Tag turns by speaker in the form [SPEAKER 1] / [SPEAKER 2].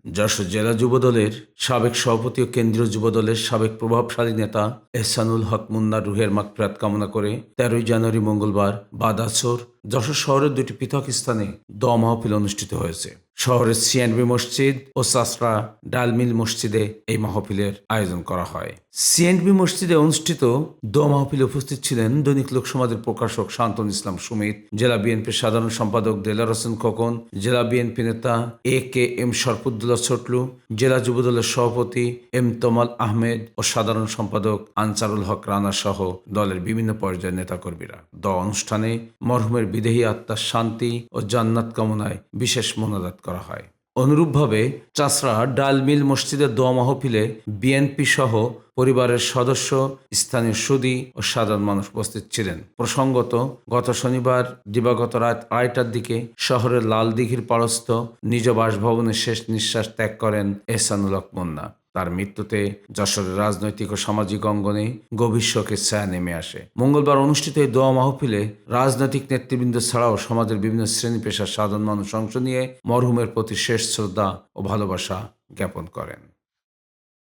[SPEAKER 1] যশোর জেলা যুবদলের সাবেক সভাপতি ও কেন্দ্রীয় যুবদলের সাবেক প্রভাবশালী নেতা এহসানুল হক মুন্নার রুহের মাগফিরাত কামনা করে 13 জানুয়ারি মঙ্গলবার বাদ আসর যশোর শহরের দুটি পৃথক স্থানে দোয়া মাহফিল অনুষ্ঠিত হয়েছে। শহরের সিএনবি মসজিদ ও সাসরা ডালমিল মসজিদে এই মাহফিলের আয়োজন করা হয়। সিএনবি মসজিদে অনুষ্ঠিত দোয়া মাহফিলে উপস্থিত ছিলেন দৈনিক লোকসমাজের প্রকাশক শান্তনুল ইসলাম সুমিত, জেলা বিএনপির সাধারণ সম্পাদক দেলার হোসেন খোকন, জেলা বিএনপি নেতা এ.কে.এম. শরফুদ্দৌলা ছোটলু, জেলা যুবদলের সভাপতি এম তমাল আহমেদ ও সাধারণ সম্পাদক আনসারুল হক রানা সহ দলের বিভিন্ন পর্যায়ের নেতাকর্মীরা। দোয়া অনুষ্ঠানে মরহুমের বিদেহী আত্মার শান্তি ও জান্নাত কামনায় বিশেষ মোনাজাত করা হয়। অনুরূপভাবে চাষড়া ডালমিল মসজিদের দোয়া মাহফিলে বিএনপি সহ পরিবারের সদস্য, স্থানীয় সুধী ও সাধারণ মানুষ উপস্থিত ছিলেন। প্রসঙ্গত, গত শনিবার দিবাগত রাত 2টার দিকে শহরের লালদিঘির পাড়স্থ নিজ বাসভবনে শেষ নিঃশ্বাস ত্যাগ করেন এহসানুল হক মুন্না। তার মৃত্যুতে যশোরের রাজনৈতিক ও সামাজিক অঙ্গনে গভীর শোকের ছায়া নেমে আসে। মঙ্গলবার অনুষ্ঠিত এই দোয়া মাহফিলে রাজনৈতিক নেতৃবৃন্দ ছাড়াও সমাজের বিভিন্ন শ্রেণী পেশার সাধারণ মানুষ অংশ নিয়ে মরহুমের প্রতি শেষ শ্রদ্ধা ও ভালোবাসা জ্ঞাপন করেন।